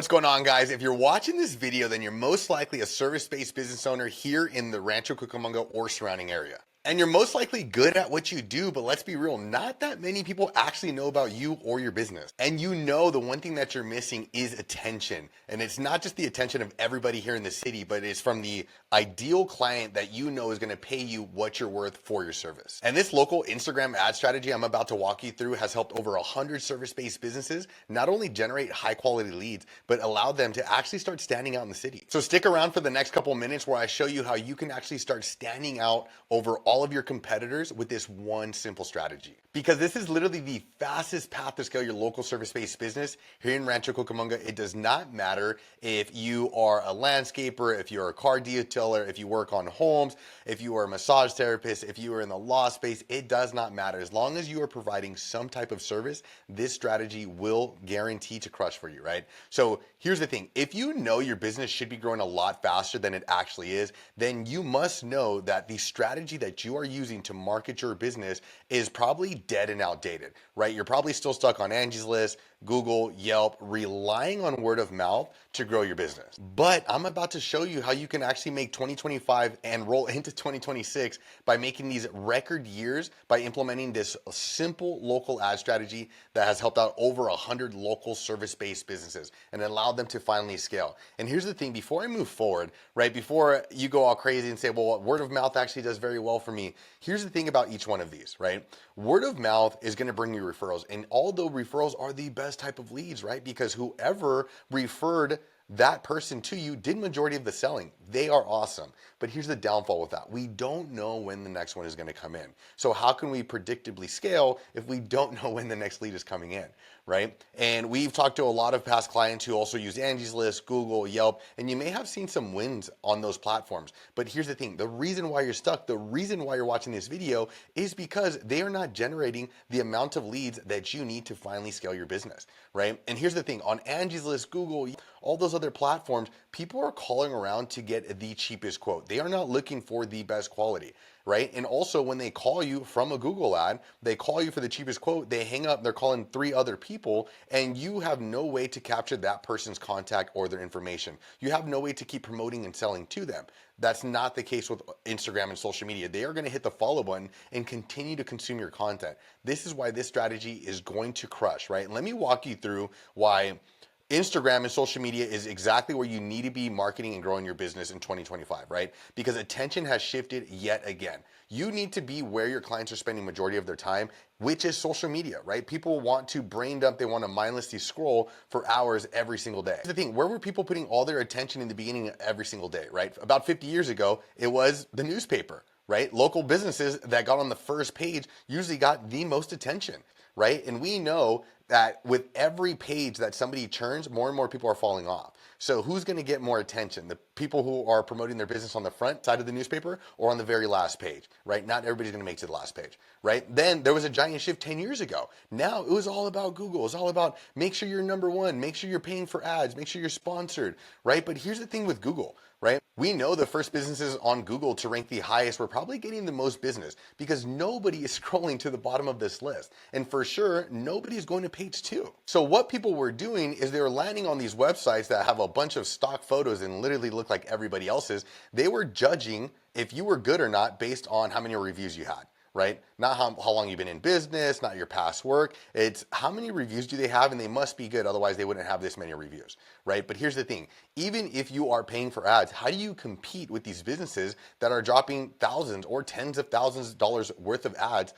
What's going on, guys? If you're watching this video, then you're most likely a service-based business owner here in the Rancho Cucamonga or surrounding area. And you're most likely good at what you do, but let's be real, not that many people actually know about you or your business. And you know the one thing that you're missing is attention. And it's not just the attention of everybody here in the city, but it's from the ideal client that you know is going to pay you what you're worth for your service. And this local Instagram ad strategy I'm about to walk you through has helped over 100 service-based businesses not only generate high-quality leads, but allow them to actually start standing out in the city. So stick around for the next couple minutes where I show you how you can actually start standing out over all of your competitors with this one simple strategy. Because this is literally the fastest path to scale your local service-based business here in Rancho Cucamonga. It does not matter if you are a landscaper, if you're a car detailer, if you work on homes, if you are a massage therapist, if you are in the law space, it does not matter. As long as you are providing some type of service, this strategy will guarantee to crush for you, right? So here's the thing. If you know your business should be growing a lot faster than it actually is, then you must know that the strategy that you are using to market your business is probably dead and outdated, right? You're probably still stuck on Angie's List, Google, Yelp, relying on word of mouth to grow your business. But I'm about to show you how you can actually make 2025 and roll into 2026 by making these record years by implementing this simple local ad strategy that has helped out over 100 local service-based businesses and allowed them to finally scale. And here's the thing, before I move forward, right, before you go all crazy and say, well, word of mouth actually does very well for me. Here's the thing about each one of these, right? Word of mouth is going to bring you referrals. And although referrals are the best type of leads, right? Because whoever referred that person to you did majority of the selling. They are awesome. But here's the downfall with that. We don't know when the next one is going to come in. So how can we predictably scale if we don't know when the next lead is coming in, right? And we've talked to a lot of past clients who also use Angie's List, Google, Yelp, and you may have seen some wins on those platforms. But here's the thing. The reason why you're stuck, the reason why you're watching this video is because they are not generating the amount of leads that you need to finally scale your business, right? And here's the thing. On Angie's List, Google, all those other platforms, people are calling around to get the cheapest quote. They are not looking for the best quality, right? And also when they call you from a Google ad, they call you for the cheapest quote, they hang up, they're calling 3 other people, and you have no way to capture that person's contact or their information. You have no way to keep promoting and selling to them. That's not the case with Instagram and social media. They are going to hit the follow button and continue to consume your content. This is why this strategy is going to crush, right? And let me walk you through why Instagram and social media is exactly where you need to be marketing and growing your business in 2025, right? Because attention has shifted yet again. You need to be where your clients are spending majority of their time, which is social media, right? People want to brain dump, they want to mindlessly scroll for hours every single day. Here's the thing, where were people putting all their attention in the beginning of every single day, right? About 50 years ago, it was the newspaper, right? Local businesses that got on the first page usually got the most attention, right? And we know that with every page that somebody turns, more and more people are falling off. So who's going to get more attention? The people who are promoting their business on the front side of the newspaper or on the very last page, right? Not everybody's going to make it to the last page, right? Then there was a giant shift 10 years ago. Now it was all about Google. It's all about make sure you're number one, make sure you're paying for ads, make sure you're sponsored, right? But here's the thing with Google, right? We know the first businesses on Google to rank the highest were probably getting the most business because nobody is scrolling to the bottom of this list. And for sure, nobody's going to page 2. So what people were doing is they were landing on these websites that have a bunch of stock photos and literally look like everybody else's. They were judging if you were good or not based on how many reviews you had, right? Not how long you've been in business, not your past work. It's how many reviews do they have, and they must be good. Otherwise, they wouldn't have this many reviews, right? But here's the thing. Even if you are paying for ads, how do you compete with these businesses that are dropping thousands or tens of thousands of dollars worth of ads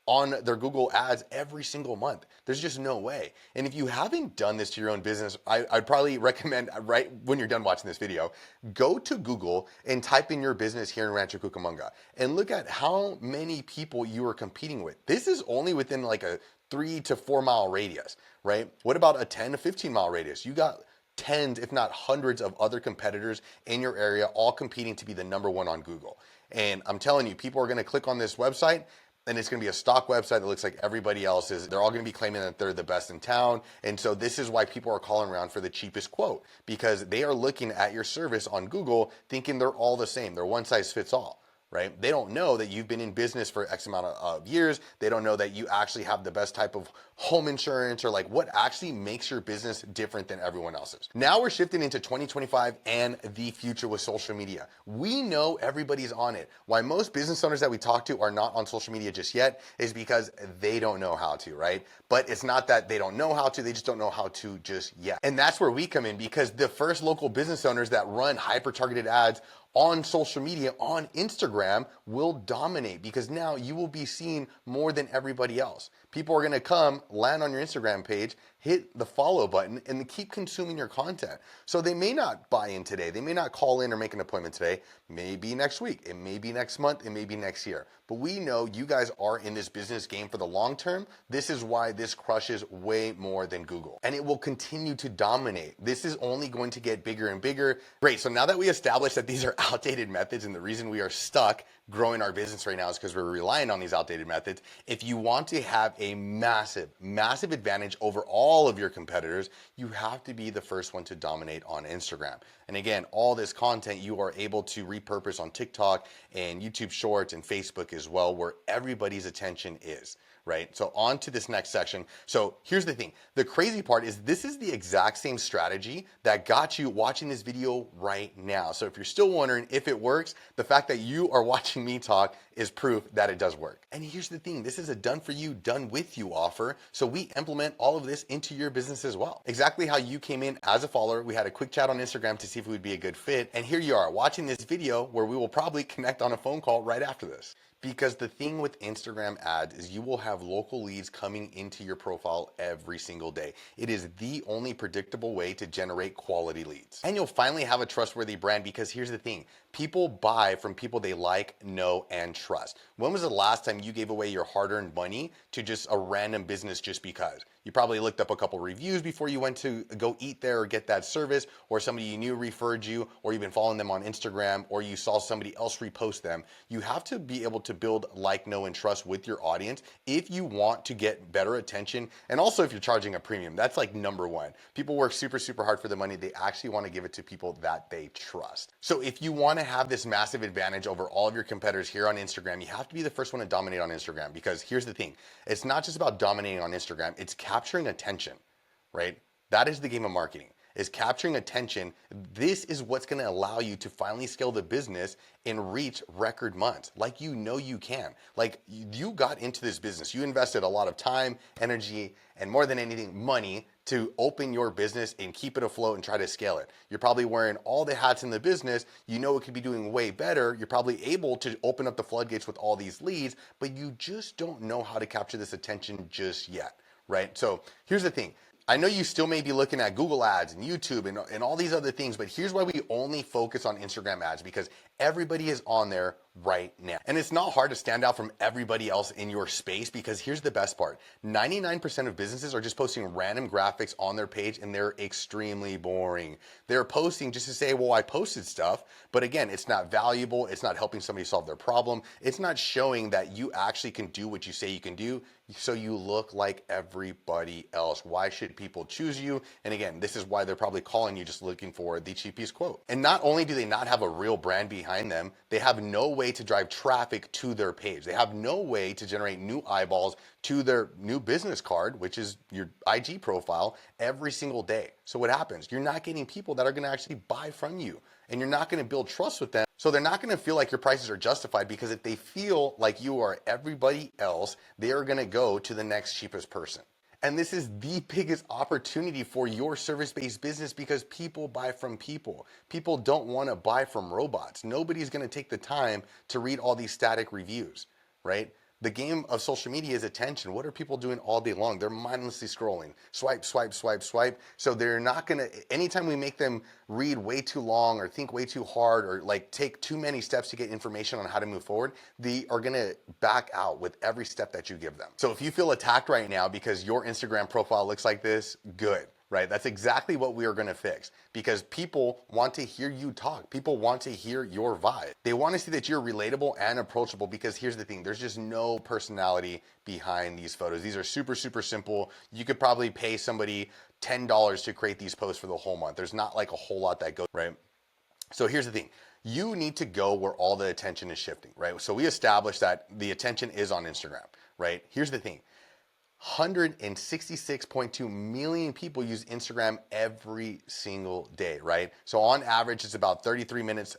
on their Google ads every single month? There's just no way. And if you haven't done this to your own business, I'd probably recommend right when you're done watching this video, go to Google and type in your business here in Rancho Cucamonga and look at how many people you are competing with. This is only within like a 3 to 4 mile radius, right? What about a 10 to 15 mile radius? You got tens, if not hundreds of other competitors in your area, all competing to be the number one on Google. And I'm telling you, people are going to click on this website and it's going to be a stock website that looks like everybody else's. They're all going to be claiming that they're the best in town. And so this is why people are calling around for the cheapest quote, because they are looking at your service on Google thinking they're all the same. They're one size fits all, right? They don't know that you've been in business for X amount of years. They don't know that you actually have the best type of home insurance or like what actually makes your business different than everyone else's. Now we're shifting into 2025 and the future with social media. We know everybody's on it. Why most business owners that we talk to are not on social media just yet is because they don't know how to, right? But it's not that they don't know how to, they just don't know how to just yet. And that's where we come in, because the first local business owners that run hyper-targeted ads on social media, on Instagram, will dominate, because now you will be seen more than everybody else. People are gonna come, land on your Instagram page, hit the follow button, and keep consuming your content. So they may not buy in today, they may not call in or make an appointment today, maybe next week, it may be next month, it may be next year. But we know you guys are in this business game for the long term. This is why this crushes way more than Google. And it will continue to dominate. This is only going to get bigger and bigger. Great, so now that we established that these are outdated methods, and the reason we are stuck growing our business right now is because we're relying on these outdated methods. If you want to have a massive, massive advantage over all of your competitors, you have to be the first one to dominate on Instagram. And again, all this content you are able to repurpose on TikTok and YouTube Shorts and Facebook as well, where everybody's attention is. Right? So on to this next section. So here's the thing. The crazy part is this is the exact same strategy that got you watching this video right now. So if you're still wondering if it works, the fact that you are watching me talk is proof that it does work. And here's the thing. This is a done for you, done with you offer. So we implement all of this into your business as well. Exactly how you came in as a follower. We had a quick chat on Instagram to see if it would be a good fit. And here you are watching this video where we will probably connect on a phone call right after this. Because the thing with Instagram ads is you will have local leads coming into your profile every single day. It is the only predictable way to generate quality leads. And you'll finally have a trustworthy brand, because here's the thing. People buy from people they like, know, and trust. When was the last time you gave away your hard-earned money to just a random business just because? You probably looked up a couple reviews before you went to go eat there or get that service, or somebody you knew referred you, or you've been following them on Instagram, or you saw somebody else repost them. You have to be able to build like, know, and trust with your audience if you want to get better attention. And also if you're charging a premium, that's like number one. People work super, super hard for the money. They actually want to give it to people that they trust. So if you want to have this massive advantage over all of your competitors here on Instagram, you have to be the first one to dominate on Instagram, because here's the thing. It's not just about dominating on Instagram, it's capturing attention, right? That is the game of marketing, is capturing attention. This is what's going to allow you to finally scale the business and reach record months like you know you can. Like you got into this business, you invested a lot of time, energy, and more than anything, money to open your business and keep it afloat and try to scale it. You're probably wearing all the hats in the business. You know it could be doing way better. You're probably able to open up the floodgates with all these leads, but you just don't know how to capture this attention just yet, right? So here's the thing. I know you still may be looking at Google ads and YouTube and all these other things, but here's why we only focus on Instagram ads, because everybody is on there right now. And it's not hard to stand out from everybody else in your space, because here's the best part. 99% of businesses are just posting random graphics on their page, and they're extremely boring. They're posting just to say, well, I posted stuff, but again, it's not valuable. It's not helping somebody solve their problem. It's not showing that you actually can do what you say you can do, so you look like everybody else. Why should people choose you? And again, this is why they're probably calling you just looking for the cheapest quote. And not only do they not have a real brand behind them, they have no way to drive traffic to their page. They have no way to generate new eyeballs to their new business card, which is your IG profile, every single day. So what happens? You're not getting people that are going to actually buy from you, and you're not going to build trust with them. So they're not going to feel like your prices are justified, because if they feel like you are everybody else, they are going to go to the next cheapest person. And this is the biggest opportunity for your service-based business, because people buy from people. People don't want to buy from robots. Nobody's going to take the time to read all these static reviews, right? The game of social media is attention. What are people doing all day long? They're mindlessly scrolling. Swipe, swipe, swipe, swipe. So they're not gonna, anytime we make them read way too long or think way too hard or like take too many steps to get information on how to move forward, they are gonna back out with every step that you give them. So if you feel attacked right now because your Instagram profile looks like this, good. Right? That's exactly what we are going to fix, because people want to hear you talk. People want to hear your vibe. They want to see that you're relatable and approachable, because here's the thing. There's just no personality behind these photos. These are super, super simple. You could probably pay somebody $10 to create these posts for the whole month. There's not like a whole lot that goes, right? So here's the thing. You need to go where all the attention is shifting, right? So we established that the attention is on Instagram, right? Here's the thing. 166.2 million people use Instagram every single day, right? So on average, it's about 33 minutes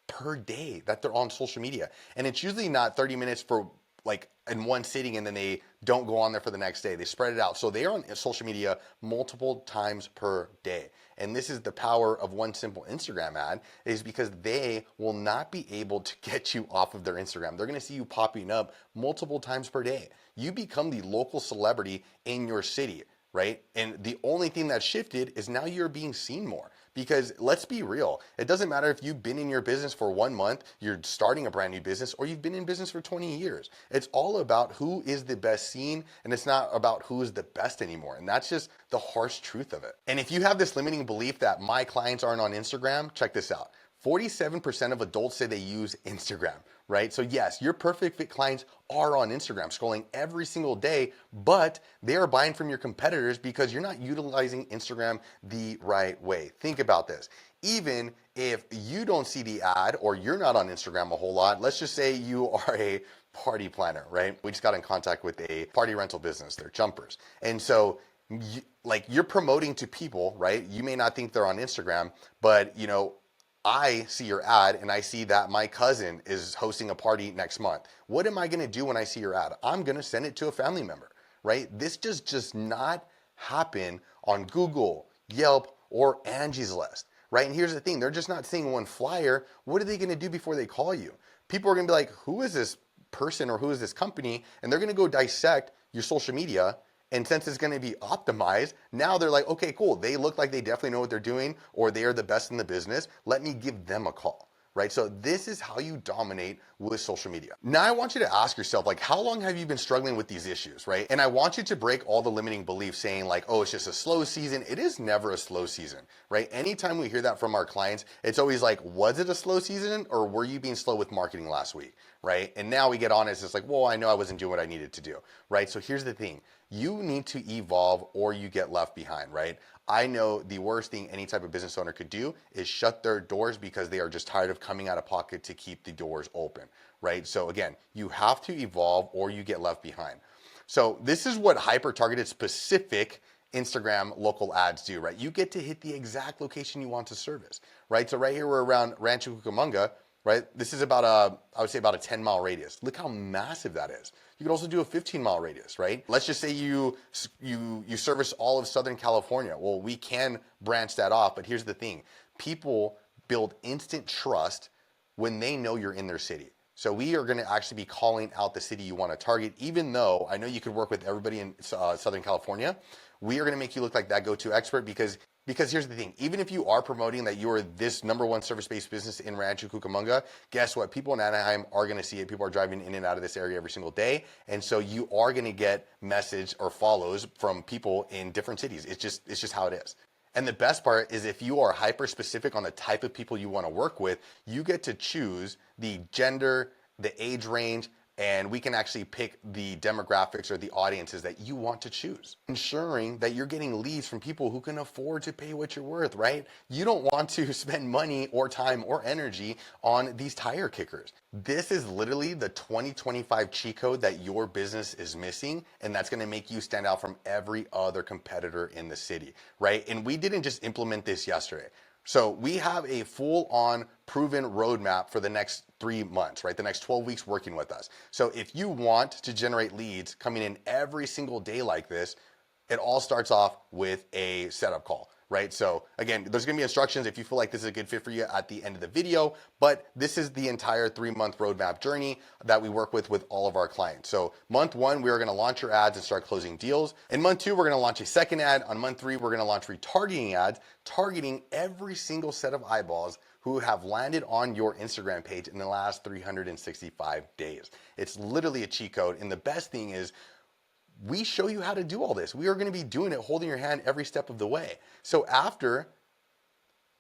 per day that they're on social media. And it's usually not 30 minutes for like in one sitting and then they don't go on there for the next day. They spread it out. So they are on social media multiple times per day. And this is the power of one simple Instagram ad, is because they will not be able to get you off of their Instagram. They're going to see you popping up multiple times per day. You become the local celebrity in your city, right? And the only thing that shifted is now you're being seen more. Because let's be real, it doesn't matter if you've been in your business for 1 month, you're starting a brand new business, or you've been in business for 20 years. It's all about who is the best seen, and it's not about who is the best anymore. And that's just the harsh truth of it. And if you have this limiting belief that my clients aren't on Instagram, check this out. 47% of adults say they use Instagram, right? So yes, your perfect fit clients are on Instagram scrolling every single day, but they are buying from your competitors because you're not utilizing Instagram the right way. Think about this. Even if you don't see the ad or you're not on Instagram a whole lot, let's just say you are a party planner, right? We just got in contact with a party rental business, they're jumpers. And so you're promoting to people, right? You may not think they're on Instagram, but I see your ad and I see that my cousin is hosting a party next month. What am I going to do when I see your ad? I'm going to send it to a family member, right? This just not happen on Google, Yelp, or Angie's List, right? And here's the thing. They're just not seeing one flyer. What are they going to do before they call you? People are going to be like, who is this person or who is this company? And they're going to go dissect your social media. And since it's going to be optimized, now they're like, okay, cool. They look like they definitely know what they're doing, or they are the best in the business. Let me give them a call, right? So this is how you dominate with social media. Now I want you to ask yourself, like, how long have you been struggling with these issues, right? And I want you to break all the limiting beliefs saying like, oh, it's just a slow season. It is never a slow season, right? Anytime we hear that from our clients, it's always like, was it a slow season or were you being slow with marketing last week, right? And now we get honest. It's like, well, I know I wasn't doing what I needed to do, right? So here's the thing. You need to evolve or you get left behind, right? I know the worst thing any type of business owner could do is shut their doors because they are just tired of coming out of pocket to keep the doors open, right? So again, you have to evolve or you get left behind. So this is what hyper-targeted specific Instagram local ads do, right? You get to hit the exact location you want to service, right? So right here, we're around Rancho Cucamonga, right? This is I would say about a 10-mile radius. Look how massive that is. You could also do a 15-mile radius, right? Let's just say you service all of Southern California. Well, we can branch that off, but here's the thing. People build instant trust when they know you're in their city. So we are going to actually be calling out the city you want to target, even though I know you could work with everybody in Southern California. We are going to make you look like that go-to expert because here's the thing, even if you are promoting that you are this #1 service-based business in Rancho Cucamonga, guess what? People in Anaheim are going to see it. People are driving in and out of this area every single day. And so you are going to get message or follows from people in different cities. It's just how it is. And the best part is if you are hyper specific on the type of people you want to work with, you get to choose the gender, the age range, and we can actually pick the demographics or the audiences that you want to choose, ensuring that you're getting leads from people who can afford to pay what you're worth, right? You don't want to spend money or time or energy on these tire kickers. This is literally the 2025 cheat code that your business is missing, and that's going to make you stand out from every other competitor in the city, right? And we didn't just implement this yesterday. So we have a full-on proven roadmap for the next 3 months, right? The next 12 weeks working with us. So if you want to generate leads coming in every single day like this, it all starts off with a setup call, right? So again, there's gonna be instructions if you feel like this is a good fit for you at the end of the video, but this is the entire 3-month roadmap journey that we work with all of our clients. So month 1, we are gonna launch your ads and start closing deals. In month 2, we're gonna launch a second ad. On month 3, we're gonna launch retargeting ads, targeting every single set of eyeballs who have landed on your Instagram page in the last 365 days. It's literally a cheat code. And the best thing is, we show you how to do all this. We are going to be doing it, holding your hand every step of the way. So after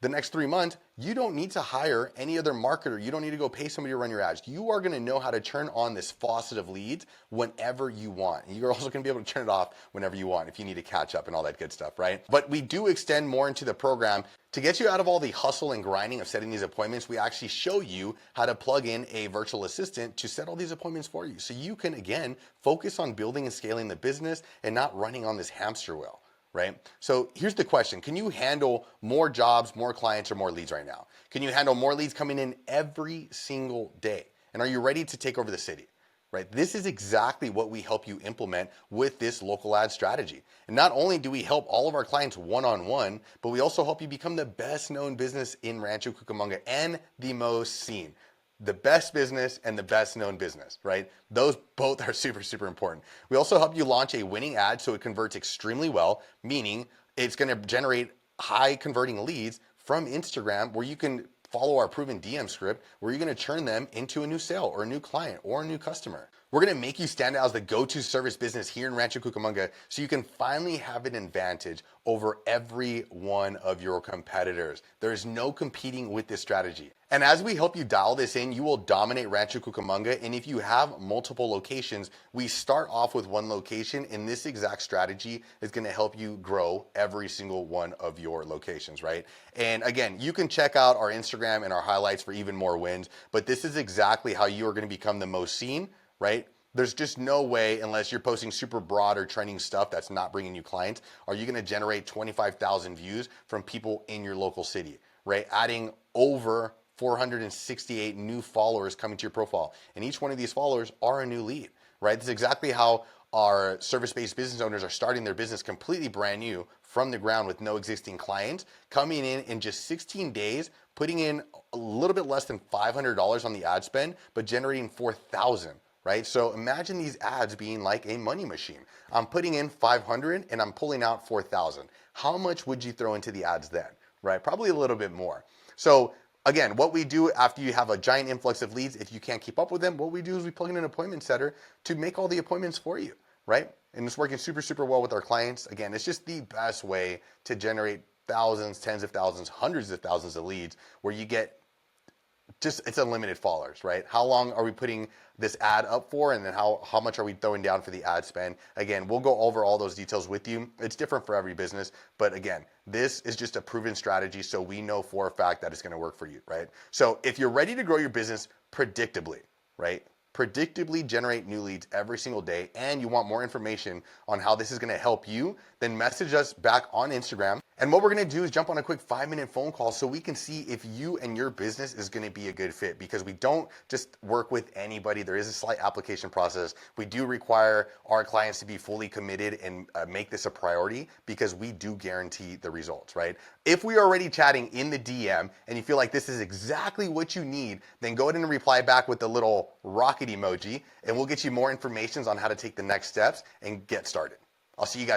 the next 3 months, you don't need to hire any other marketer. You don't need to go pay somebody to run your ads. You are gonna know how to turn on this faucet of leads whenever you want. And you're also gonna be able to turn it off whenever you want if you need to catch up and all that good stuff, right? But we do extend more into the program. To get you out of all the hustle and grinding of setting these appointments, we actually show you how to plug in a virtual assistant to set all these appointments for you. So you can, again, focus on building and scaling the business and not running on this hamster wheel, right? So here's the question. Can you handle more jobs, more clients, or more leads right now? Can you handle more leads coming in every single day? And are you ready to take over the city? Right? This is exactly what we help you implement with this local ad strategy. And not only do we help all of our clients one-on-one, but we also help you become the best known business in Rancho Cucamonga and the most seen. The best business and the best known business, right? Those both are super, super important. We also help you launch a winning ad so it converts extremely well, meaning it's going to generate high converting leads from Instagram where you can follow our proven DM script where you're going to turn them into a new sale or a new client or a new customer. We're going to make you stand out as the go-to service business here in Rancho Cucamonga so you can finally have an advantage over every one of your competitors. There is no competing with this strategy. And as we help you dial this in, you will dominate Rancho Cucamonga. And if you have multiple locations, we start off with one location, and this exact strategy is going to help you grow every single one of your locations, right? And again, you can check out our Instagram and our highlights for even more wins, but this is exactly how you are going to become the most seen, right? There's just no way, unless you're posting super broad or trending stuff that's not bringing you clients, are you going to generate 25,000 views from people in your local city, right? Adding over 468 new followers coming to your profile. And each one of these followers are a new lead, right? That's exactly how our service-based business owners are starting their business completely brand new from the ground with no existing clients, coming in just 16 days, putting in a little bit less than $500 on the ad spend, but generating 4,000. Right? So imagine these ads being like a money machine. I'm putting in 500 and I'm pulling out 4,000. How much would you throw into the ads then? Right? Probably a little bit more. So again, what we do after you have a giant influx of leads, if you can't keep up with them, what we do is we plug in an appointment setter to make all the appointments for you, right? And it's working super, super well with our clients. Again, it's just the best way to generate thousands, tens of thousands, hundreds of thousands of leads where you get it's unlimited followers, right? How long are we putting this ad up for? And then how much are we throwing down for the ad spend? Again, we'll go over all those details with you. It's different for every business. But again, this is just a proven strategy. So we know for a fact that it's going to work for you, right? So if you're ready to grow your business predictably, right? Predictably generate new leads every single day, and you want more information on how this is going to help you, then message us back on Instagram. And what we're going to do is jump on a quick 5-minute phone call so we can see if you and your business is going to be a good fit, because we don't just work with anybody. There is a slight application process. We do require our clients to be fully committed and make this a priority because we do guarantee the results, right? If we are already chatting in the DM and you feel like this is exactly what you need, then go ahead and reply back with the little rocket emoji and we'll get you more information on how to take the next steps and get started. I'll see you guys.